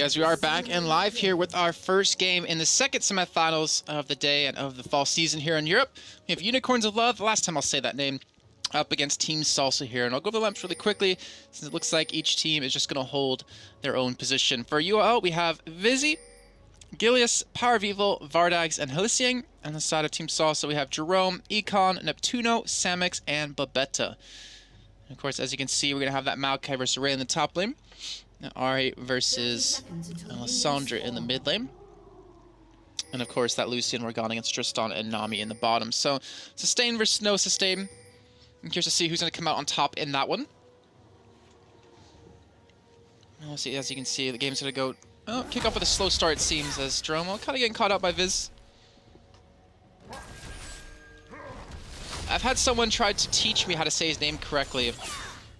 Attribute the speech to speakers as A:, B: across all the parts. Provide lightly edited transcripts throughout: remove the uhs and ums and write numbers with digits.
A: guys, we are back and live here with our first game in the second semifinals of the day and of the fall season here in Europe. We have Unicorns of Love, the last time I'll say that name, up against Team Salsa here. And I'll go over the lamps really quickly, since it looks like each team is just going to hold their own position. For UOL, we have Vizzy, Gilius, Power of Evil, Vardags, and Helisiang. On the side of Team Salsa, we have Jerome, Econ, Neptuno, Samix, and Babetta. And of course, as you can see, we're going to have that Maokai versus Ray in the top lane. Ari versus Alessandra in the mid lane. And of course that Lucian Morgana against Tristan and Nami in the bottom. So sustain versus no sustain. I'm curious to see who's going to come out on top in that one. We'll see, as you can see, the game's going to go kick off with a slow start, it seems, as Jerome kind of getting caught out by Viz. I've had someone try to teach me how to say his name correctly,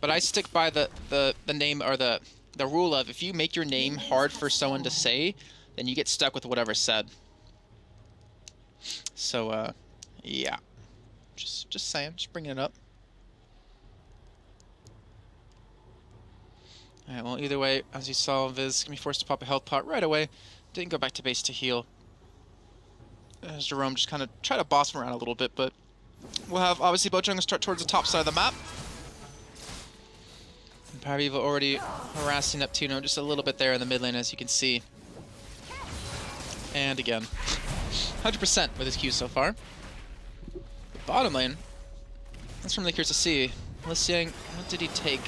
A: but I stick by the name, or the rule of, if you make your name hard for someone to say, then you get stuck with whatever's said. So, yeah. Just saying, just bringing it up. Alright, well, either way, as you saw, Viz can be forced to pop a health pot right away. Didn't go back to base to heal. As Jerome just kind of tried to boss him around a little bit, but we'll have, obviously, both going to start towards the top side of the map. Power of Evil already harassing Neptuno just a little bit there in the mid lane, as you can see. And again, 100% with his Qs so far. The bottom lane, that's really curious to see. Helisiang, what did he take?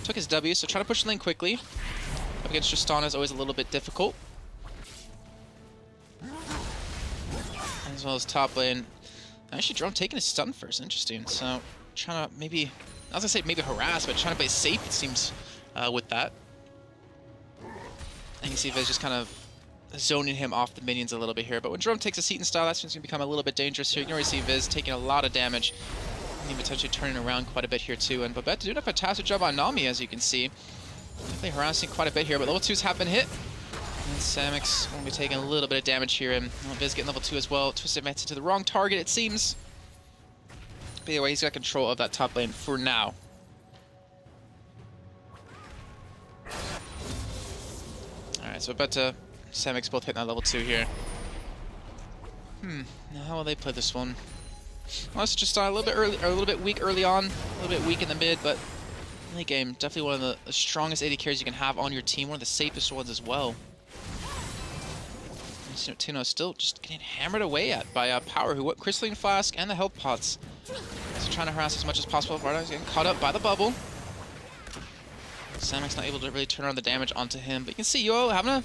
A: Took his W, so trying to push the lane quickly. Up against Tristan is always a little bit difficult. As well as top lane. Actually, Jerome taking his stun first, interesting. So, trying to maybe, I was gonna say maybe harass, but trying to play safe, it seems, with that. And you can see Viz just kind of zoning him off the minions a little bit here. But when Jerome takes a seat in style, that's going to become a little bit dangerous here. You can already see Viz taking a lot of damage. And potentially turning around quite a bit here too. And Babette doing a fantastic job on Nami, as you can see. Definitely harassing quite a bit here, but level 2s have been hit. And Samix will be taking a little bit of damage here. And Viz getting level 2 as well. Twisted Mets into the wrong target, it seems. But anyway, he's got control of that top lane for now. Alright, so Babette, Samix both hitting that level 2 here. Now how will they play this one? Well, it's just a little bit early, or a little bit weak early on, a little bit weak in the mid, but late game, definitely one of the strongest AD carries you can have on your team, one of the safest ones as well. Tino still just getting hammered away at by Power, who went Crystalline Flask and the health pots. So trying to harass as much as possible. Vardag's getting caught up by the bubble. Samix not able to really turn on the damage onto him, but you can see Yo having a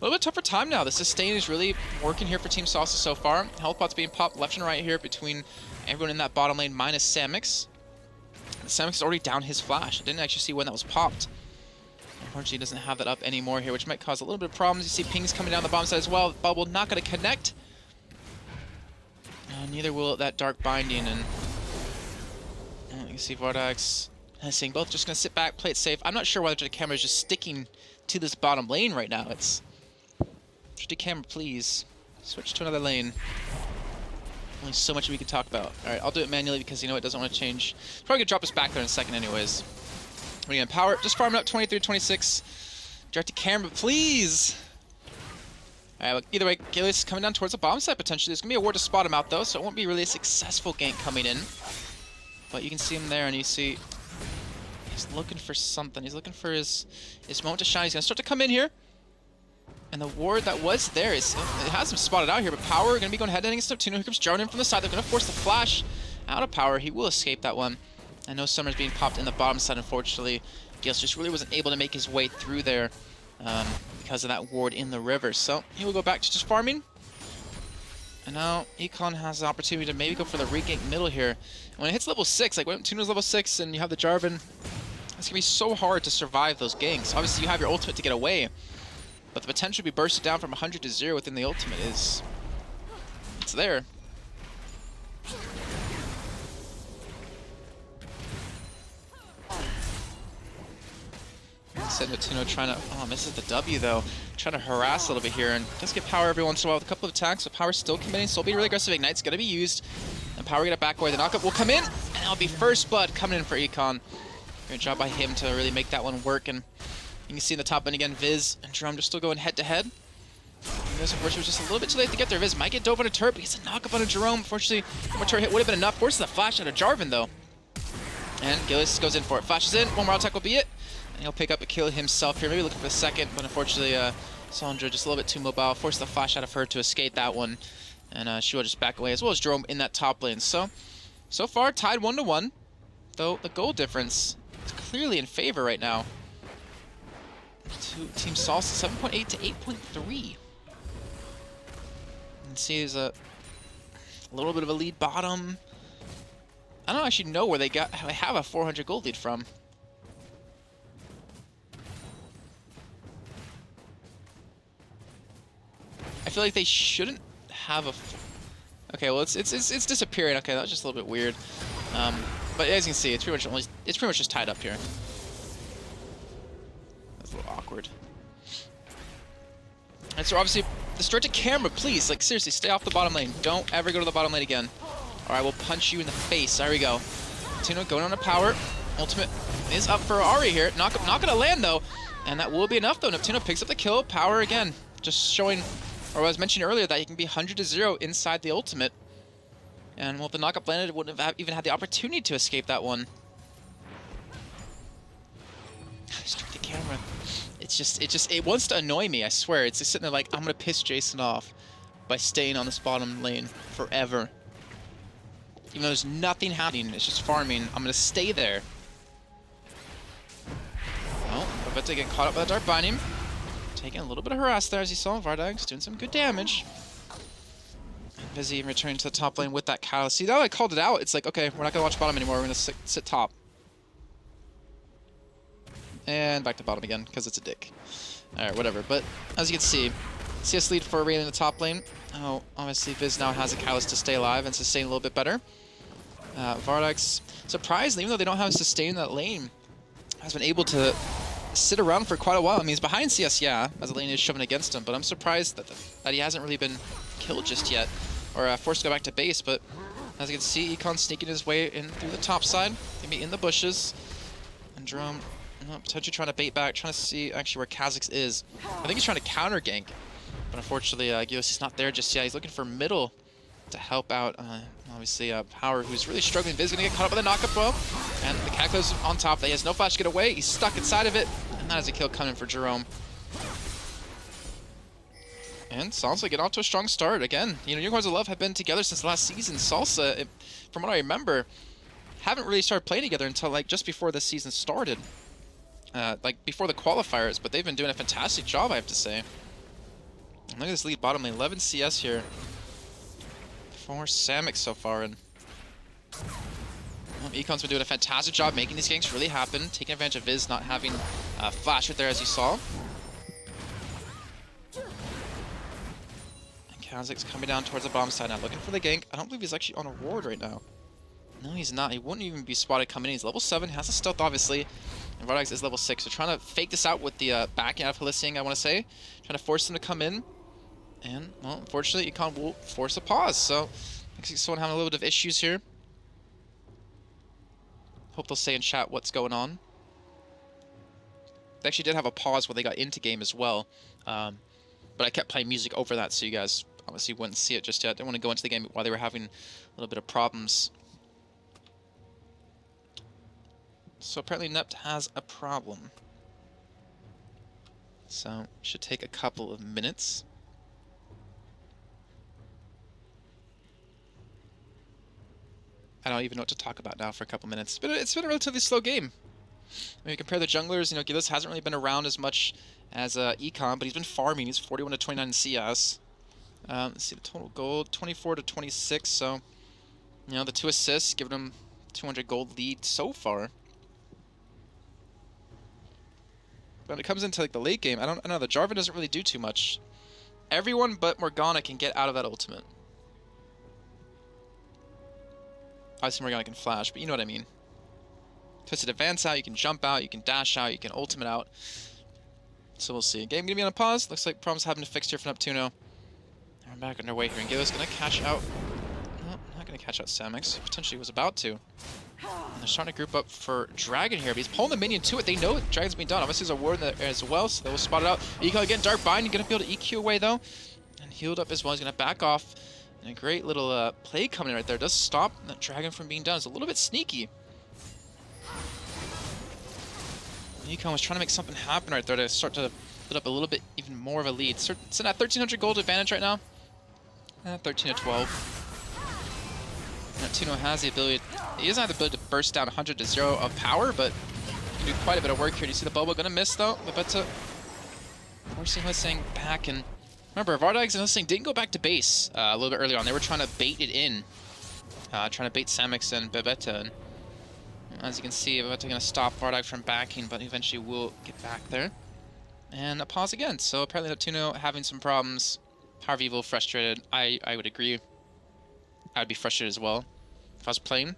A: little bit tougher time now. The sustain is really working here for Team Salsa so far. Health pots being popped left and right here between everyone in that bottom lane minus Samix. Samix is already down his flash. I didn't actually see when that was popped. Unfortunately, he doesn't have that up anymore here, which might cause a little bit of problems. You see pings coming down the bottom side as well. Bubble not going to connect. Neither will that Dark Binding. And you can see Vardags and Sing both just going to sit back, play it safe. I'm not sure why the camera is just sticking to this bottom lane right now. It's... Just a camera, please. Switch to another lane. Only so much we can talk about. Alright, I'll do it manually because, you know, it doesn't want to change. It's probably going to drop us back there in a second anyways. But again, Power, just farming up 23-26. Direct to camera, please! Alright, well, either way, Gilius coming down towards the bottom side potentially. There's going to be a ward to spot him out though, so it won't be really a successful gank coming in. But you can see him there, and you see... He's looking for something. He's looking for his moment to shine. He's going to start to come in here. And the ward that was there, it has him spotted out here, but Power going to be going head-to-head against Neptuno. Here comes Jarvan in from the side. They're going to force the flash out of Power. He will escape that one. I know Summer's being popped in the bottom side, unfortunately. Gales just really wasn't able to make his way through there because of that ward in the river. So he will go back to just farming. And now Econ has the opportunity to maybe go for the regank middle here. And when it hits level 6, like when Neptuno's level 6 and you have the Jarvan, it's going to be so hard to survive those ganks. Obviously, you have your ultimate to get away. But the potential to be bursted down from 100 to 0 within the ultimate is... It's there. Neptuno trying to... Oh, misses the W though. Trying to harass a little bit here and does get Power every once in a while with a couple of attacks. So Power still committing, still being really aggressive. Ignite's going to be used. And Power get it back away. The knockup will come in. And it'll be first blood coming in for Econ. Great job by him to really make that one work. And You can see in the top lane again, Viz and Jerome just still going head-to-head. This, unfortunately, was just a little bit too late to get there. Viz might get dove on a turret, but he gets a knock-up on a Jerome. Unfortunately, one more turret hit would have been enough. Forces the flash out of Jarvan, though. And Gillis goes in for it. Flashes in. One more attack will be it. And he'll pick up a kill himself here. Maybe looking for the second, but unfortunately, Sandra just a little bit too mobile. Forced the flash out of her to escape that one. And she will just back away, as well as Jerome in that top lane. So far, tied 1-1. Though the goal difference is clearly in favor right now. To Team Salsa, 7.8 to 8.3. And see, there's a little bit of a lead bottom. I don't actually know where they have a 400 gold lead from. I feel like they shouldn't have a. Okay, well it's disappearing. Okay, that was just a little bit weird. But as you can see, it's pretty much just tied up here. That's a little awkward. And so obviously, distort to camera, please. Like seriously, stay off the bottom lane. Don't ever go to the bottom lane again. Or I will punch you in the face. There we go. Tino going on a power. Ultimate is up for Ari here. Not gonna land though. And that will be enough though. Neptuno picks up the kill. Power again. Just showing, or I was mentioning earlier, that he can be 100-0 inside the ultimate. And well, if the knockup landed, it wouldn't have even had the opportunity to escape that one. Straight to camera. It wants to annoy me, I swear. It's just sitting there like, I'm gonna piss Jason off by staying on this bottom lane forever. Even though there's nothing happening, it's just farming. I'm gonna stay there. Oh, I'm about to get caught up by the Dark Binding. Taking a little bit of harass there, as you saw. Vardag's doing some good damage. Busy returning to the top lane with that catalyst. See, now that I called it out, it's like, okay, we're not gonna watch bottom anymore. We're gonna sit top. And back to bottom again, because it's a dick. Alright, whatever. But as you can see, CS lead for Rayleigh in the top lane. Oh, obviously Viz now has a catalyst to stay alive and sustain a little bit better. Vardag's, surprisingly, even though they don't have a sustain in that lane, has been able to sit around for quite a while. I mean, he's behind CS, yeah, as the lane is shoving against him, but I'm surprised that he hasn't really been killed just yet, or forced to go back to base. But as you can see, Econ sneaking his way in through the top side, maybe in the bushes. And Jerome potentially trying to bait back, trying to see actually where Kha'Zix is. I think he's trying to counter gank, but unfortunately, Gios is not there just yet. He's looking for middle to help out, obviously, Power, who's really struggling. Viz gonna get caught up in the knockup blow, and the Cataclysm on top. He has no flash to get away. He's stuck inside of it, and that is a kill coming for Jerome. And Salsa getting off to a strong start. Again, you know, Unicorns of Love have been together since last season. Salsa, from what I remember, haven't really started playing together until like just before the season started. Like before the qualifiers, but they've been doing a fantastic job, I have to say. And look at this lead bottom lane, 11 CS here. 4 Samick so far, and Econ's been doing a fantastic job making these ganks really happen, taking advantage of Viz not having flash right there, as you saw. And Kha'Zix coming down towards the bottom side now, looking for the gank. I don't believe he's actually on a ward right now. No, he's not. He wouldn't even be spotted coming in. He's level 7, has a stealth, obviously. And Vardax is level 6, so trying to fake this out with the backing out of Halising, I want to say. Trying to force him to come in. And, well, unfortunately, Econ will force a pause, so looks like someone having a little bit of issues here. Hope they'll say in chat what's going on. They actually did have a pause when they got into game as well, but I kept playing music over that, so you guys obviously wouldn't see it just yet. I didn't want to go into the game while they were having a little bit of problems. So apparently Nept has a problem. So, should take a couple of minutes. I don't even know what to talk about now for a couple minutes. But it's been a relatively slow game. When you compare the junglers, you know, Gillis hasn't really been around as much as Econ, but he's been farming. He's 41 to 29 in CS. Let's see the total gold, 24 to 26. So, you know, the 2 assists, giving him 200 gold lead so far. But when it comes into like the late game, I don't know. The Jarvan doesn't really do too much. Everyone but Morgana can get out of that ultimate. Obviously Morgana can flash, but you know what I mean. Twisted advance out, you can jump out, you can dash out, you can ultimate out. So we'll see. Game gonna be on a pause. Looks like problems having to fix here for Neptuno. We're back underway here, and Gillis gonna catch out. No, not gonna catch out Samix. Potentially was about to. And they're starting to group up for Dragon here, but he's pulling the minion to it. They know Dragon's being done. Obviously, there's a ward in there as well, so they will spot it out. Econ again, Dark Bind, gonna be able to EQ away though. And healed up as well. He's gonna back off. And a great little play coming in right there. Does stop that Dragon from being done. It's a little bit sneaky. Econ was trying to make something happen right there to start to build up a little bit even more of a lead. It's at 1,300 gold advantage right now. 13 to 12. Neptuno has the ability, he doesn't have the ability to burst down 100 to 0 of power, but he can do quite a bit of work here. You see the bubble gonna miss though. Babetta forcing Hissing back, and remember, Vardags and Hissing didn't go back to base a little bit earlier on. They were trying to bait it in, trying to bait Samix and Babetta. And as you can see, Babetta gonna stop Vardag from backing, but eventually will get back there. And a pause again. So apparently Neptuno having some problems. Power of Evil frustrated. I would agree. I'd be frustrated as well if I was playing.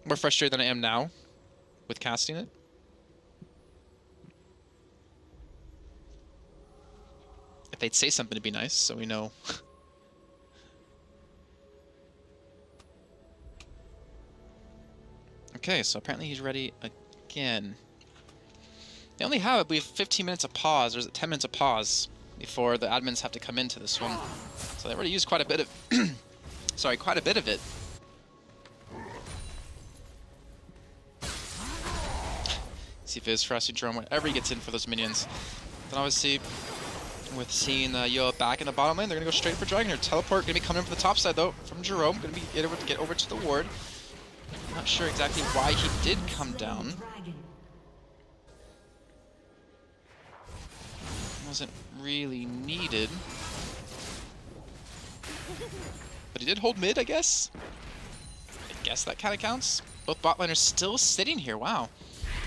A: More frustrated than I am now with casting it. If they'd say something, it'd be nice, so we know. Okay, so apparently he's ready again. They only have, I believe, 15 minutes of pause, or is it 10 minutes of pause before the admins have to come into this one. So they already used quite a bit of sorry, quite a bit of it. See if it's Frosty Drone whenever he gets in for those minions. Then obviously, with seeing Yoa back in the bottom lane, they're gonna go straight for Dragon here. Teleport gonna be coming in from the top side though, from Jerome. Gonna be able to get over to the ward. Not sure exactly why he did come down. Wasn't really needed. But he did hold mid, I guess. I guess that kind of counts. Both bot laners still sitting here. Wow.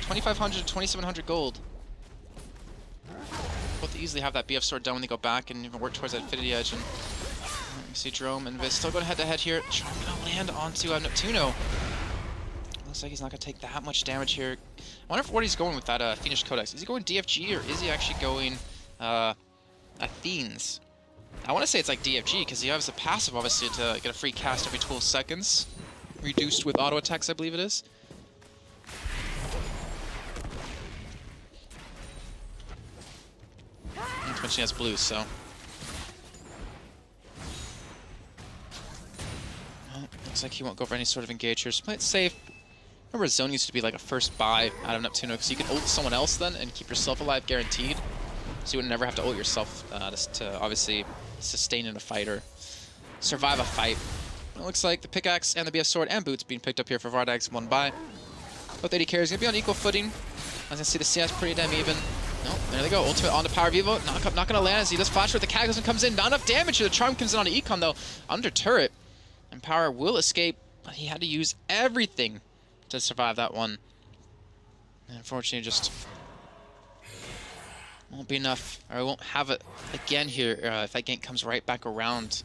A: 2,500 to 2,700 gold. Both easily have that BF sword done when they go back and even work towards that Infinity Edge. And you see Jerome and Viz still going head to head here. Trying to land onto Neptuno. Looks like he's not going to take that much damage here. I wonder what he's going with that Fiendish Codex. Is he going DFG or is he actually going Athenes? I want to say it's like DFG because he has a passive, obviously, to get a free cast every 12 seconds. Reduced with auto attacks, I believe it is. And she has blue, so. Well, looks like he won't go for any sort of engagers. Play it safe. Remember, Zone used to be like a first buy out of Neptuno because you can ult someone else then and keep yourself alive guaranteed. So you would never have to ult yourself to obviously sustain in a fight or survive a fight. It looks like the pickaxe and the BF sword and boots being picked up here for Vardags, one buy. Both AD carries gonna be on equal footing. As you see, the CS pretty damn even. Nope, there they go. Ultimate onto Power Vivo. Not gonna land as he does flash with the Cataclysm comes in. Not enough damage here. The Charm comes in onto Econ though. Under turret. And Power will escape, but he had to use everything to survive that one. And unfortunately just won't be enough, or I won't have it again here if that gank comes right back around.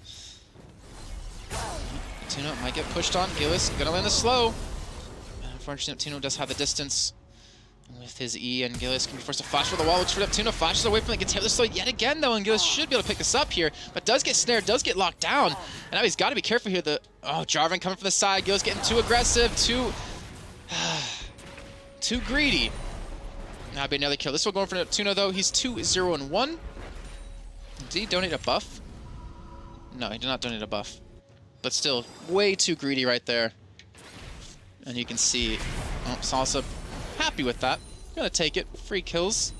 A: Neptuno might get pushed on. Gillis gonna land the slow. And unfortunately, Neptuno does have the distance with his E, and Gillis can be forced to flash for the wall. Looks for Neptuno, flashes away from it, gets hit with the slow yet again though, and Gillis should be able to pick this up here, but does get snared, does get locked down. And now he's got to be careful here. Oh, Jarvan coming from the side. Gillis getting too aggressive, too greedy. Now be another kill. This will go for Neptuno though. He's 2-0-1. Did he donate a buff? No, he did not donate a buff. But still, way too greedy right there. And you can see, oh, Salsa happy with that. Gonna take it. Free kills.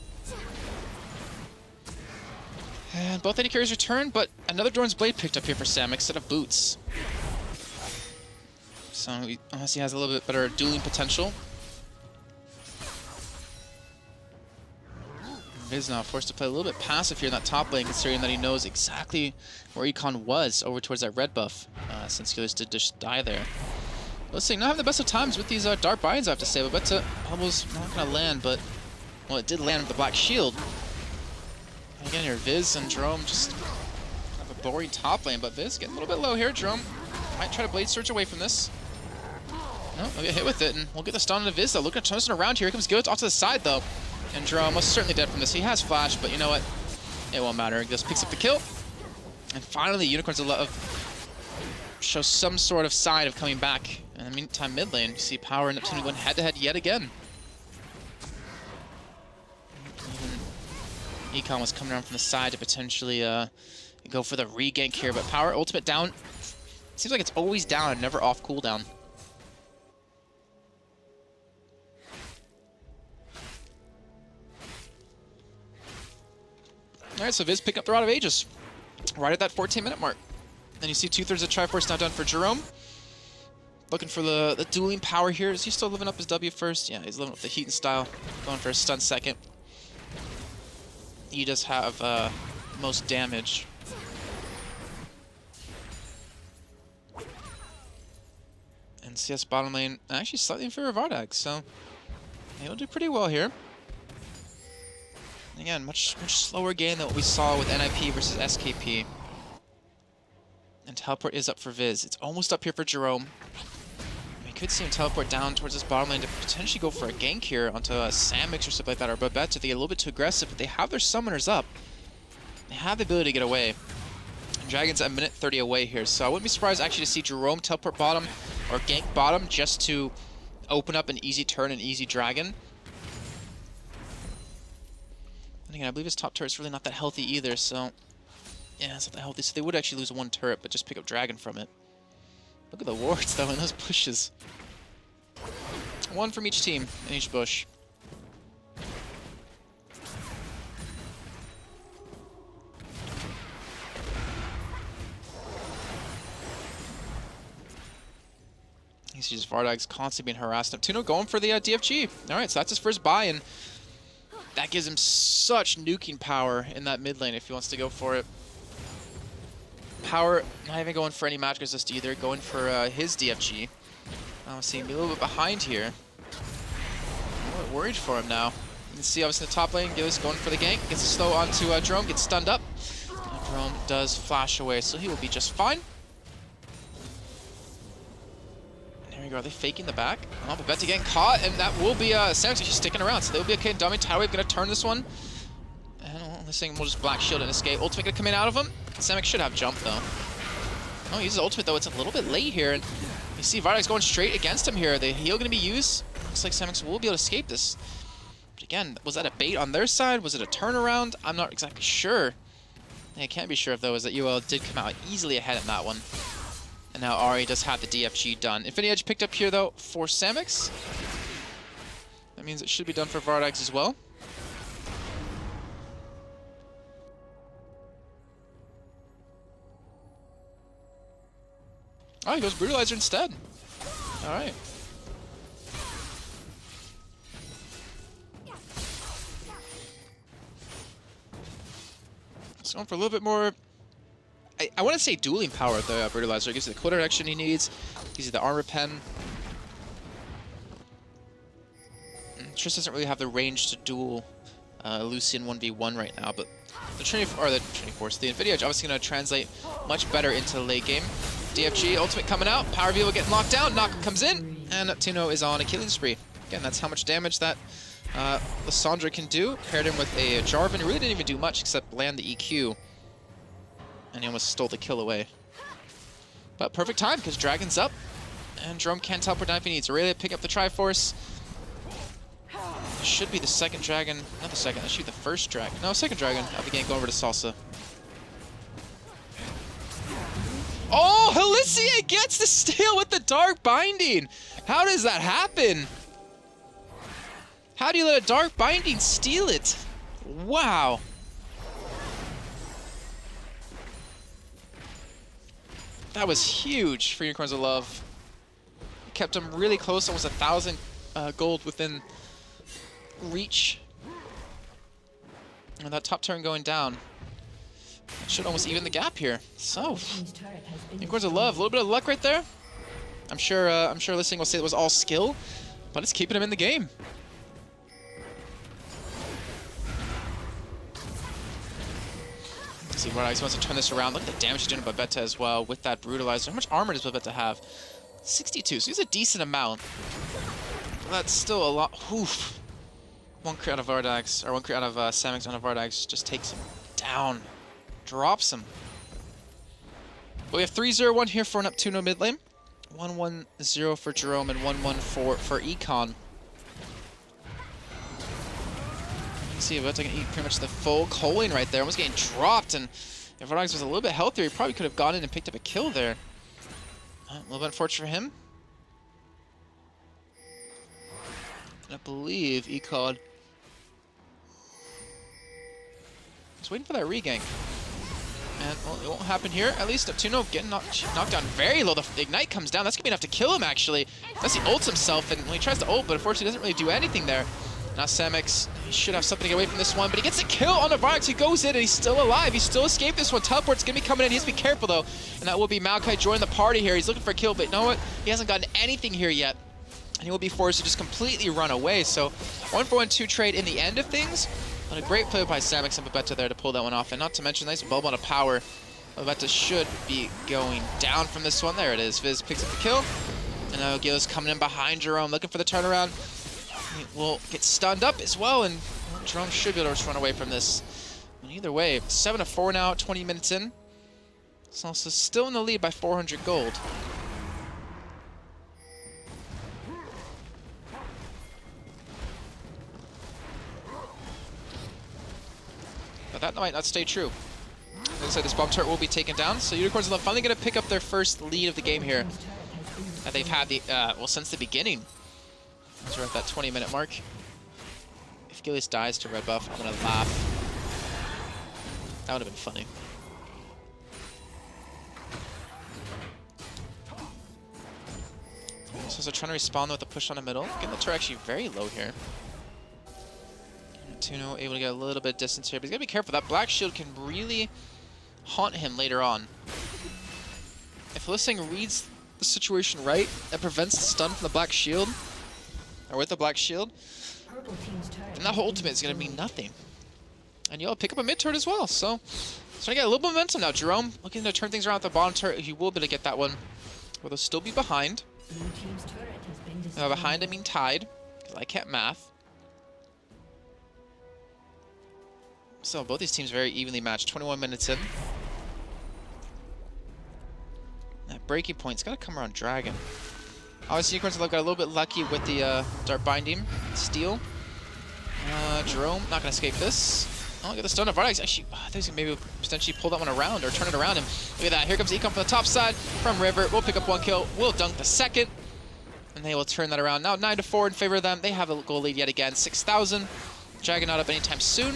A: And both AD carries return, but another Doran's Blade picked up here for Sam instead of boots. So he honestly has a little bit better dueling potential. Viz now forced to play a little bit passive here in that top lane, considering that he knows exactly where Econ was over towards that red buff, since Gillis did just die there. Let's see, not having the best of times with these Dark Binds, I have to say, but Bubble's not going to land, but, well, it did land with the Black Shield. And again here, Viz and Jerome just have a boring top lane, but Viz getting a little bit low here. Jerome might try to Blade Surge away from this. No, he'll get hit with it, and we'll get the stun into Viz, though. Look at Tosin around here. Here comes Gillis off to the side, though. And Jerome was certainly dead from this. He has flash, but you know what? It won't matter. He just picks up the kill. And finally, Unicorns of Love show some sort of sign of coming back. In the meantime, mid lane, you see Power and Neptune going head-to-head yet again. Even Econ was coming around from the side to potentially go for the regank here, but Power ultimate down. Seems like it's always down and never off cooldown. Alright, so Viz picking up the Rod of Ages right at that 14-minute mark. Then you see 2/3 of Triforce now done for Jerome. Looking for the dueling power here. Is he still living up his W first? Yeah, he's living up the heat and style. Going for a stun second. He does have most damage. And CS bottom lane actually slightly in favor of Vardag, so he'll do pretty well here. Again, much slower game than what we saw with NIP versus SKP. And teleport is up for Viz. It's almost up here for Jerome. We could see him teleport down towards this bottom lane to potentially go for a gank here onto a Samix or something like that, or Babette if they get a little bit too aggressive, but they have their summoners up. They have the ability to get away. And Dragon's at 1:30 away here, so I wouldn't be surprised actually to see Jerome teleport bottom or gank bottom just to open up an easy turn and easy Dragon. And again, I believe his top turret's really not that healthy either, so yeah, it's not that healthy. So they would actually lose one turret, but just pick up Dragon from it. Look at the wards though in those bushes. One from each team in each bush. You see just Vardag's constantly being harassed. Neptuno going for the DFG. Alright, so that's his first buy, and that gives him such nuking power in that mid lane if he wants to go for it. Power not even going for any magic resist either, going for his DFG. Seeing me a little bit behind here. I'm a little worried for him now. You can see obviously in the top lane, Gillis going for the gank, gets a slow onto Jerome, gets stunned up. Jerome does flash away, so he will be just fine. There we go, are they faking the back? Oh, Babette getting caught, and that will be Sam's actually sticking around, so they'll be okay. Dummy Tidal Wave gonna turn this one. And well, this thing will just Black Shield and escape. Ultimate gonna come in out of him. Samick should have jump though. Oh, he uses ultimate though. It's a little bit late here, and you see Vardag's going straight against him here. The heal gonna be used. Looks like Samick will be able to escape this. But again, was that a bait on their side? Was it a turnaround? I'm not exactly sure. I can't be sure of though is that UL did come out easily ahead in that one. And now Ari does have the DFG done. Infinity Edge picked up here though for Samix. That means it should be done for Vardags as well. Oh, he goes Brutalizer instead. Alright. It's going for a little bit more... I want to say dueling power with the Brutalizer. It gives you the quick direction he needs. Gives you the armor pen. Triss doesn't really have the range to duel Lucian 1v1 right now, but the Trinity Force, the Infinity Edge, obviously going to translate much better into the late game. DFG ultimate coming out. Power Vivo getting locked down. Knock comes in, and Neptuno is on a killing spree. Again, that's how much damage that Lissandra can do. Paired him with a Jarvan, who really didn't even do much except land the EQ. And he almost stole the kill away. But perfect time, because Dragon's up. And Jerome can teleport down if he needs. Aurelia pick up the Triforce. This should be the second dragon. Not the second, that should be the first dragon. No, second dragon. I'll be going over to Salsa. Oh, Helicia gets the steal with the Dark Binding! How does that happen? How do you let a Dark Binding steal it? Wow. That was huge for Unicorns of Love. Kept him really close, almost 1,000 gold within reach. And that top turn going down should almost even the gap here. So, Unicorns of Love, a little bit of luck right there. I'm sure listening will say it was all skill, but it's keeping him in the game. See, Vardags wants to turn this around. Look at the damage he's doing to Babette as well with that Brutalizer. How much armor does Babette have? 62, so he's a decent amount. That's still a lot. Oof. One crit out of Vardags, or one crit out of Samix on Vardags just takes him down. Drops him. But we have 3-0-1 here for an Neptuno mid lane. 1-1-0 for Jerome and 1-1 for Econ. See, about to eat pretty much the full culling right there. Almost getting dropped, and if Vardax was a little bit healthier, he probably could have gone in and picked up a kill there. A little bit unfortunate for him. I believe Econ is waiting for that regank. And well, it won't happen here. At least Neptuno getting knocked down very low. The Ignite comes down. That's going to be enough to kill him, actually. Unless he ults himself, and when he tries to ult, but unfortunately doesn't really do anything there. Now Samix, he should have something to get away from this one, but he gets a kill on the Vardax. He goes in, and he's still alive. He still escaped this one. Teleport's going to be coming in. He has to be careful, though. And that will be Maokai joining the party here. He's looking for a kill, but you know what? He hasn't gotten anything here yet. And he will be forced to just completely run away. So 1-for-1-2 trade in the end of things. But a great play by Samix and Babetta there to pull that one off. And not to mention, nice bubble on a power. Babetta should be going down from this one. There it is. Viz picks up the kill. And now Gil's coming in behind Jerome, looking for the turnaround. He will get stunned up as well, and Jerome should be able to run away from this. And either way, 7-4 now, 20 minutes in. Salsa's still in the lead by 400 gold. But that might not stay true. Looks like this bomb turret will be taken down, so Unicorns are finally going to pick up their first lead of the game here. That they've had well, since the beginning. As we're at that 20-minute mark. If Gilius dies to red buff, I'm gonna laugh. That would have been funny. So they're trying to respawn with a push on the middle. Getting the turret actually very low here. Tuno able to get a little bit of distance here, but he's gotta be careful. That black shield can really haunt him later on. If Lissing reads the situation right and prevents the stun from the black shield, or with the black shield, then that whole ultimate is going to mean nothing. And you'll pick up a mid turret as well, so trying to get a little momentum now. Jerome looking to turn things around at the bottom turret. He will be able to get that one, but they'll still be behind. Behind, I mean tied, because I can't math. So both these teams very evenly matched. 21 minutes in. That breaking point's got to come around Dragon. Obviously, Unicorns got a little bit lucky with the Dart Binding steal. Jerome not going to escape this. Oh, get the stun of Vardax. Actually, I think he's going to maybe potentially pull that one around or turn it around him. Look at that. Here comes Econ from the top side from River. We'll pick up one kill. We'll dunk the second. And they will turn that around. Now 9-4 in favor of them. They have a goal lead yet again. 6,000. Dragon not up anytime soon.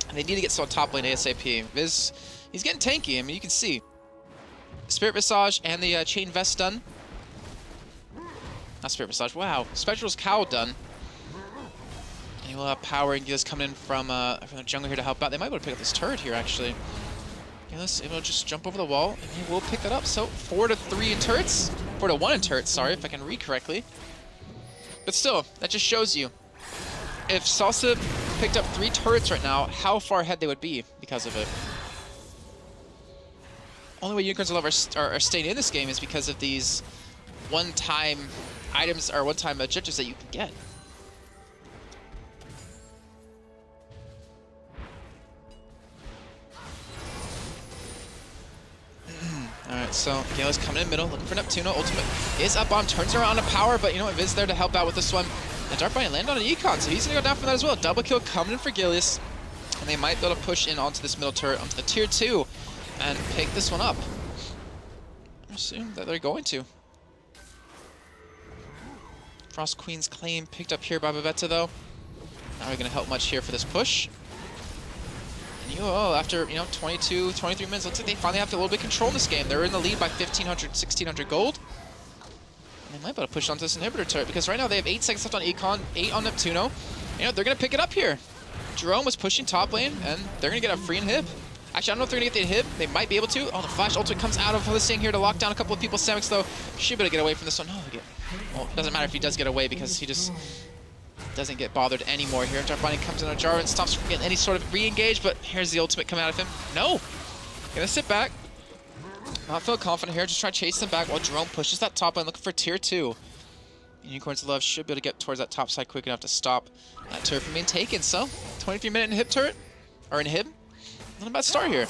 A: And they need to get someone top lane ASAP. Viz, he's getting tanky. I mean, you can see. Spirit Visage and the Chain Vest done. Not Spirit Visage. Wow. Spectral's Cowl done. And he will have power, and Gillis coming in from the jungle here to help out. They might be able to pick up this turret here, actually. Gillis able to just jump over the wall, and he will pick that up. So 4-3 in turrets. 4-1 in turrets, sorry, if I can read correctly. But still, that just shows you. If Salsa picked up 3 turrets right now, how far ahead they would be because of it. Only way Unicorns are staying in this game is because of these one-time items or one-time objectives that you can get. Alright, so Gale's coming in middle, looking for Neptuno. Ultimate is up on, turns around to power, but you know what, Viz there to help out with this one. The Dart Bind landed on an Econ, so he's going to go down for that as well. Double kill coming in for Gilius. And they might be able to push in onto this middle turret, onto the tier 2, and pick this one up. I assume that they're going to. Frost Queen's claim picked up here by Babetta, though. Not really going to help much here for this push. And after 22, 23 minutes, looks like they finally have a little bit of control in this game. They're in the lead by 1,500, 1,600 gold. And they might be able to push onto this inhibitor turret, because right now they have 8 seconds left on Econ, 8 on Neptuno. They're going to pick it up here. Jerome was pushing top lane, and they're going to get a free inhib. Actually, I don't know if they're going to get the inhib. They might be able to. Oh, the flash ultimate comes out of Listing here to lock down a couple of people. Samix, though, should be able to get away from this one. Well, it doesn't matter if he does get away, because he just doesn't get bothered anymore here. Dark Binding comes in on Jar and stops from getting any sort of re-engage, but here's the ultimate coming out of him. No! Gonna sit back. Not feel confident here. Just try to chase them back while Jerome pushes that top lane, looking for tier 2. Unicorns of Love should be able to get towards that top side quick enough to stop that turret from being taken. So, 23-minute inhib turret, or inhib. Not a bad start here.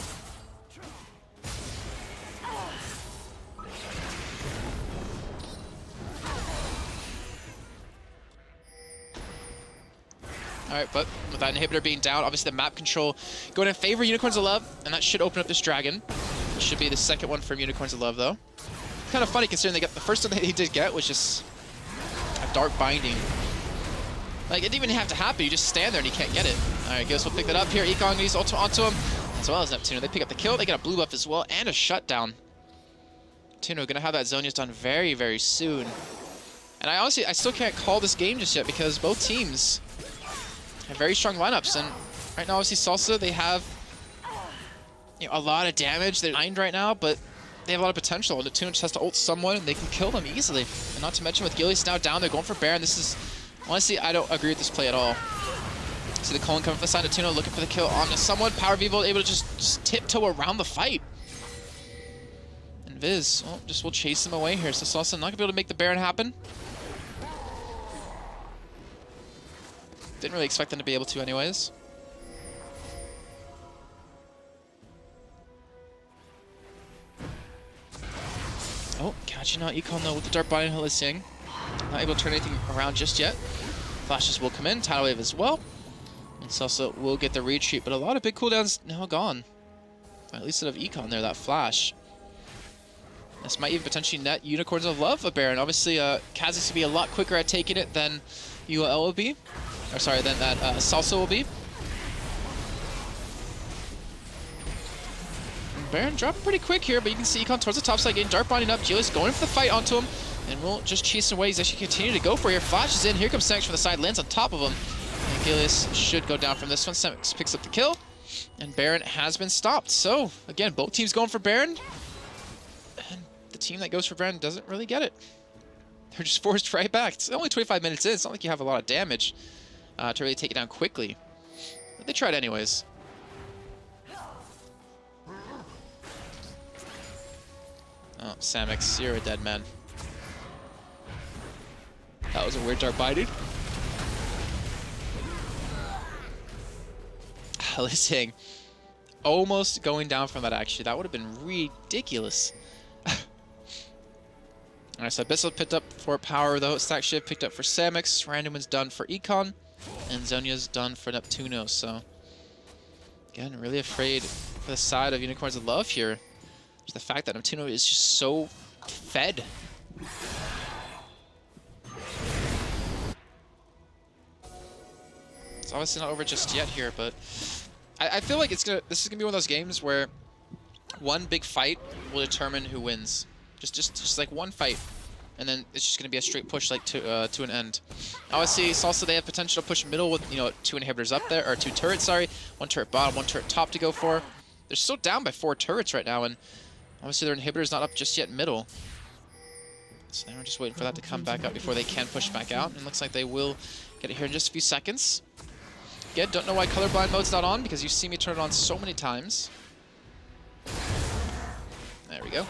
A: All right, but with that inhibitor being down, obviously the map control going in favor of Unicorns of Love, and that should open up this dragon. It should be the second one from Unicorns of Love, though. Kind of funny considering they got the first one that he did get was just a Dark Binding. Like, it didn't even have to happen. You just stand there and you can't get it. All right, Gillis will pick that up here. Econ uses ultimate onto him, as well as Neptuno. They pick up the kill. They get a blue buff as well, and a shutdown. Neptuno going to have that Zhonya's done very, very soon. And I still can't call this game just yet because both teams have very strong lineups. And right now, obviously, Salsa, they have a lot of damage. They're behind right now, but they have a lot of potential. And Neptuno just has to ult someone, and they can kill them easily. And not to mention, with Gillis now down, they're going for Baron. This is... Honestly, I don't agree with this play at all. See the Cullen coming from the side of Neptuno, looking for the kill onto someone. Power Vivo able to just tiptoe around the fight. And Viz, well, just will chase him away here. So Salsa not going to be able to make the Baron happen. Didn't really expect them to be able to anyways. Oh, catching out Econ though with the Dark Binding Heliseeing. Not able to turn anything around just yet. Flashes will come in, Tidal Wave as well. And Salsa will get the retreat, but a lot of big cooldowns now gone. At least out of Econ there, that flash. This might even potentially net Unicorns of Love a Baron. Obviously, Kha'Zix will be a lot quicker at taking it than UL will be. Or sorry, than that Salsa will be. Baron dropping pretty quick here, but you can see Econ towards the top side, getting Dark Binding up. Gillis going for the fight onto him. And we'll just chase away. He's actually continue to go for it here. Flashes in. Here comes Semix from the side. Lands on top of him. And Gillis should go down from this one. Semix picks up the kill. And Baron has been stopped. So, again, both teams going for Baron. And the team that goes for Baron doesn't really get it. They're just forced right back. It's only 25 minutes in. It's not like you have a lot of damage to really take it down quickly. But they tried anyways. Oh, Semix, you're a dead man. That was a weird Dark Binding. Heliseeing. Almost going down from that, actually. That would have been ridiculous. Alright, so Abyssal picked up for Power, though. Stack Shift picked up for Semix. Random one's done for Econ. And Zhonya's done for Neptuno, so... Again, really afraid for the side of Unicorns of Love here. Just the fact that Neptuno is just so fed. It's obviously not over just yet here, but I feel like this is gonna be one of those games where one big fight will determine who wins. Just like one fight, and then it's just gonna be a straight push like to an end. Obviously, Salsa, they have potential to push middle with 2 inhibitors up there, or 2 turrets. Sorry, 1 turret bottom, 1 turret top to go for. They're still down by 4 turrets right now, and obviously their inhibitor's not up just yet middle. So now we're just waiting for that to come back up before they can push back out. And it looks like they will get it here in just a few seconds. Again, don't know why colorblind mode's not on, because you've seen me turn it on so many times. There we go.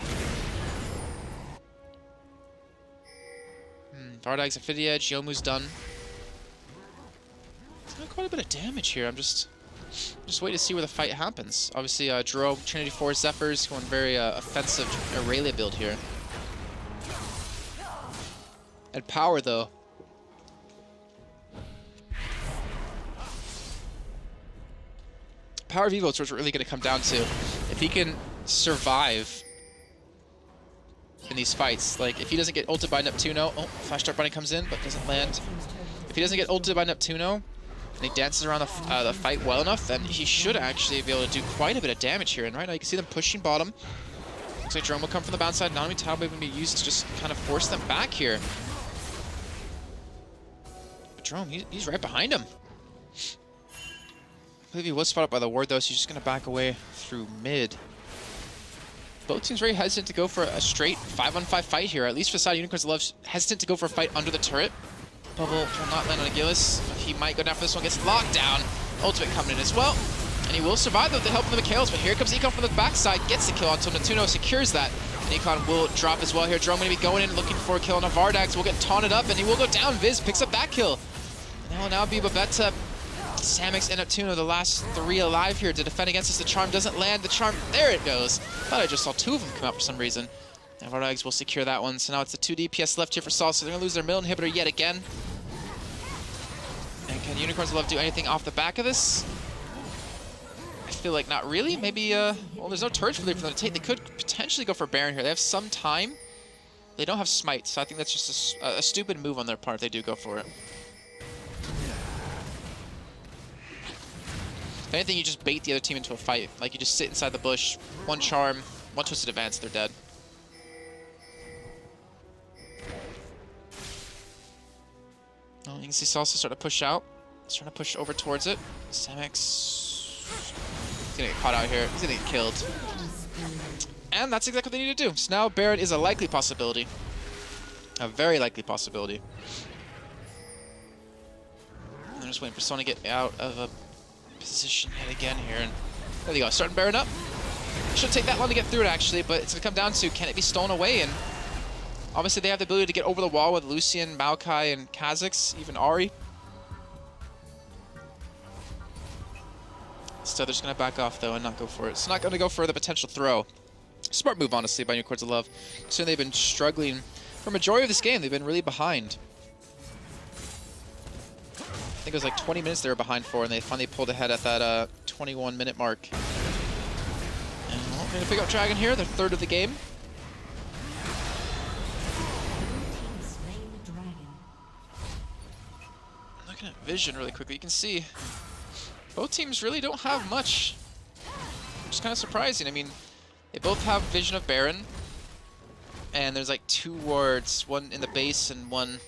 A: Vardag's Infinity Edge, Yomu's done. It's got quite a bit of damage here. I'm just waiting to see where the fight happens. Obviously, Jerome, Trinity Force, Zephyrs going very offensive Aurelia build here. And Power, though. Power Vivo is what's really going to come down to. If he can survive in these fights, like if he doesn't get ulted by Neptuno, oh, Flash Dark Binding comes in but doesn't land. If he doesn't get ulted by Neptuno and he dances around the fight well enough, then he should actually be able to do quite a bit of damage here. And right now you can see them pushing bottom. Looks like Jerome will come from the bound side. Not only Tidal Wave will be used to just kind of force them back here. But Jerome, he's right behind him. I believe he was spotted by the ward, though, so he's just going to back away through mid. Both teams very hesitant to go for a straight 5-on-5 fight here, at least for the side of Unicorns of Love, hesitant to go for a fight under the turret. Bubble will not land on a Gillis. He might go down for this one, gets locked down. Ultimate coming in as well. And he will survive, though, with the help of the Mikhails, but here comes Econ from the backside, gets the kill on Neptuno, secures that. And Econ will drop as well here. Jerome going to be going in, looking for a kill on Vardax. Will get taunted up, and he will go down. Viz picks up that kill. And that will now be Babetta, Semix, and Neptuno, the last 3 alive here to defend against us. The charm doesn't land. The charm, there it goes. Thought I just saw 2 of them come out for some reason. And Vardags will secure that one. So now it's the 2 DPS left here for Salsa. They're going to lose their middle inhibitor yet again. And Can Unicorns Love do anything off the back of this? I feel like not really. Maybe, well, there's no turret for them to take. They could potentially go for Baron here. They have some time. They don't have Smite, so I think that's just a stupid move on their part if they do go for it. If anything, you just bait the other team into a fight. Like, you just sit inside the bush, one charm, one twisted advance, they're dead. Oh, you can see Salsa start to push out. He's trying to push over towards it. Semix. He's gonna get caught out here. He's gonna get killed. And that's exactly what they need to do. So now Baron is a likely possibility. A very likely possibility. And they're just waiting for someone to get out of a position yet again here. And there they go. Starting Baron up. Shouldn't take that long to get through it, actually, but it's gonna come down to, can it be stolen away? And obviously they have the ability to get over the wall with Lucian, Maokai, and Kha'Zix, even Ahri. So they're just going to back off, though, and not go for it. It's not going to go for the potential throw. Smart move, honestly, by Unicorns of Love. So they've been struggling for a majority of this game. They've been really behind. I think it was like 20 minutes they were behind for, and they finally pulled ahead at that 21-minute mark. And well, we're going to pick up Dragon here, their third of the game. Looking at Vision really quickly, you can see both teams really don't have much, which is kind of surprising. I mean, they both have Vision of Baron, and there's like 2 wards, one in the base and one.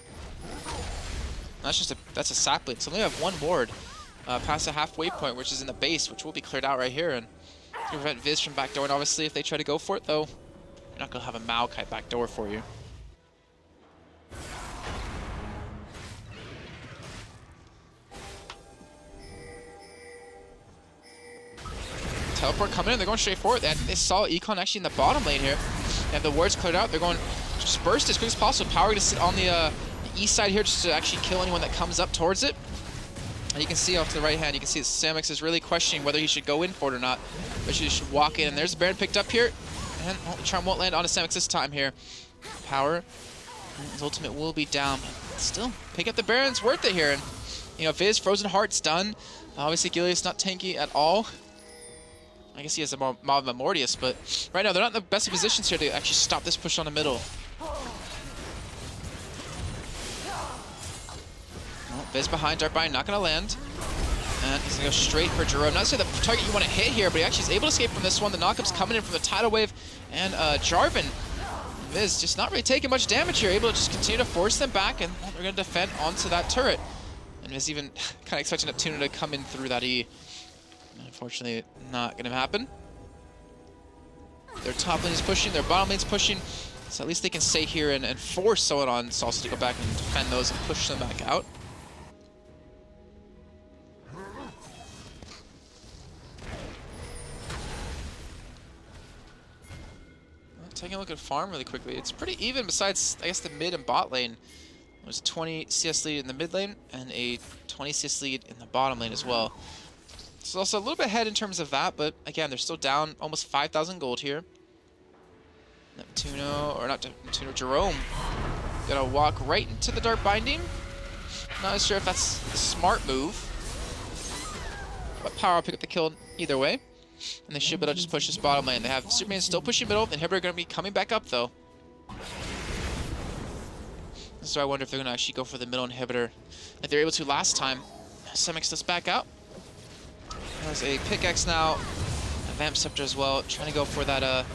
A: That's a sapling. So they have 1 ward past the halfway point, which is in the base, which will be cleared out right here, and to prevent Viz from backdooring. Obviously, if they try to go for it, though, you're not gonna have a Maokai backdoor for you. Teleport coming in, they're going straight forward. They saw Econ actually in the bottom lane here. They have the wards cleared out. They're going to just burst as quick as possible. Power to sit on the east side here just to actually kill anyone that comes up towards it. And you can see off to the right hand, you can see that Samix is really questioning whether he should go in for it or not. But he should walk in. And there's Baron picked up here. And the charm won't land on Samix this time here. Power. His ultimate will be down. But still, pick up the Baron's worth it here. And, you know, Viz, Frozen Heart's done. Obviously, Gilead's not tanky at all. I guess he has a Mob of Mortius, but right now they're not in the best of positions here to actually stop this push on the middle. Well, Viz behind, Darkbind not going to land. And he's going to go straight for Jerome. Not to say the target you want to hit here, but he actually is able to escape from this one. The knockup's coming in from the Tidal Wave. And Jarvan, Viz just not really taking much damage here, able to just continue to force them back, and well, they're going to defend onto that turret. And Viz even kind of expecting Neptuno to come in through that E. Unfortunately, not going to happen. Their top lane is pushing, their bottom lane is pushing, so at least they can stay here and force someone on Salsa to go back and defend those and push them back out. Taking a look at farm really quickly, it's pretty even besides, I guess, the mid and bot lane. There's a 20 CS lead in the mid lane and a 20 CS lead in the bottom lane as well. So also a little bit ahead in terms of that, but again, they're still down almost 5,000 gold here. Neptuno, or not Neptuno, Jerome, gonna walk right into the Dark Binding. Not sure if that's a smart move, but Power will pick up the kill either way. And they should be able to just push this bottom lane. They have Superman still pushing middle, the Inhibitor gonna be coming back up though. So I wonder if they're gonna actually go for the middle Inhibitor like they were able to last time. Semix does back out. Has a pickaxe now, a Vamp Scepter as well, trying to go for that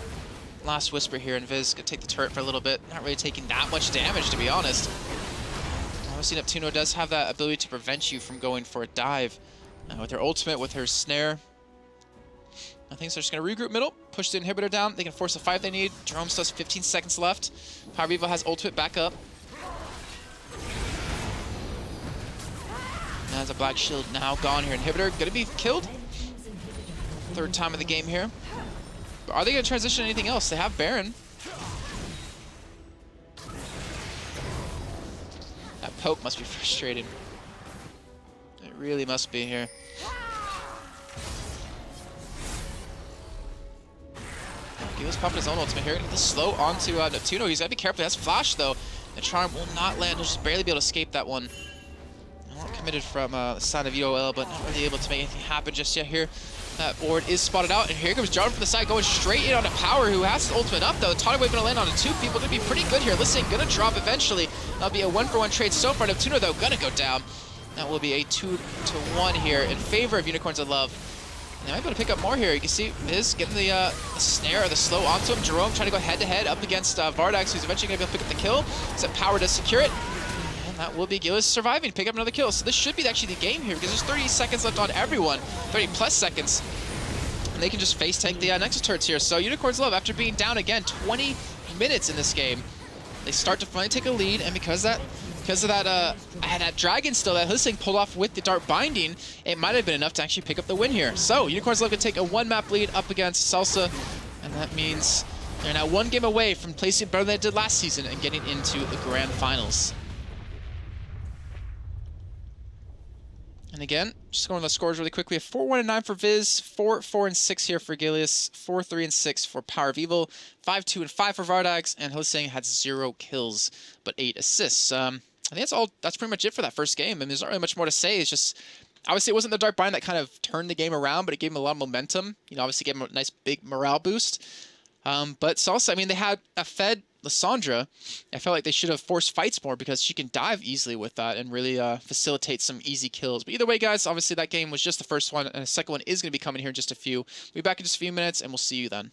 A: last Whisper here, and Viz gonna take the turret for a little bit. Not really taking that much damage, to be honest. Obviously, Neptuno does have that ability to prevent you from going for a dive. With her ultimate, with her snare. I think so. Just gonna regroup middle, push the Inhibitor down. They can force the 5 they need. Jerome still has 15 seconds left. Power Vivo has ultimate back up. Has a black shield now gone here. Inhibitor gonna be killed. 3rd time of the game here. But are they gonna transition to anything else? They have Baron. That poke must be frustrating. It really must be here. Gilead's popping his own ultimate here. Get the slow onto Neptuno. He's gotta be careful. He has flash though. The charm will not land. He'll just barely be able to escape that one. committed from Son of UOL, but not really able to make anything happen just yet here. That board is spotted out, and here comes John from the side, going straight in onto Power, who has his ultimate up, though. Tonic Wave going to land onto 2 people, going to be pretty good here. Listen, going to drop eventually. That'll be a 1-for-1 trade so far. Neptuno, though, going to go down. That will be a 2-to-1 here in favor of Unicorns of Love. They might be able to pick up more here. You can see Viz getting the snare or the slow onto him. Jerome trying to go head-to-head up against Vardax, who's eventually going to be able to pick up the kill. So Power does secure it. And that will be Gillis surviving, pick up another kill. So this should be actually the game here, because there's 30 seconds left on everyone. 30+ seconds. And they can just face tank the Nexus turrets here. So Unicorns Love, after being down again 20 minutes in this game, they start to finally take a lead, and because of that dragon still that Hissing pulled off with the Dart Binding, it might have been enough to actually pick up the win here. So Unicorns Love can take a 1-map lead up against Salsa, and that means they're now 1 game away from placing better than they did last season and getting into the Grand Finals. And again, just going to the scores really quickly. 4-1-9 for Viz, 4-4-6 here for Gilius, 4-3-6 for Power of Evil, 5-2-5 for Vardax, and Hissing had 0 kills but 8 assists. I think that's pretty much it for that first game. I mean, there's not really much more to say. It's just, obviously it wasn't the Dart Bind that kind of turned the game around, but it gave him a lot of momentum. You know, obviously gave him a nice big morale boost. But Salsa, I mean, they had a fed Lissandra. I felt like they should have forced fights more, because she can dive easily with that and really facilitate some easy kills. But either way, guys, obviously that game was just the first one, and the second one is going to be coming here in just a few. We'll be back in just a few minutes, and we'll see you then.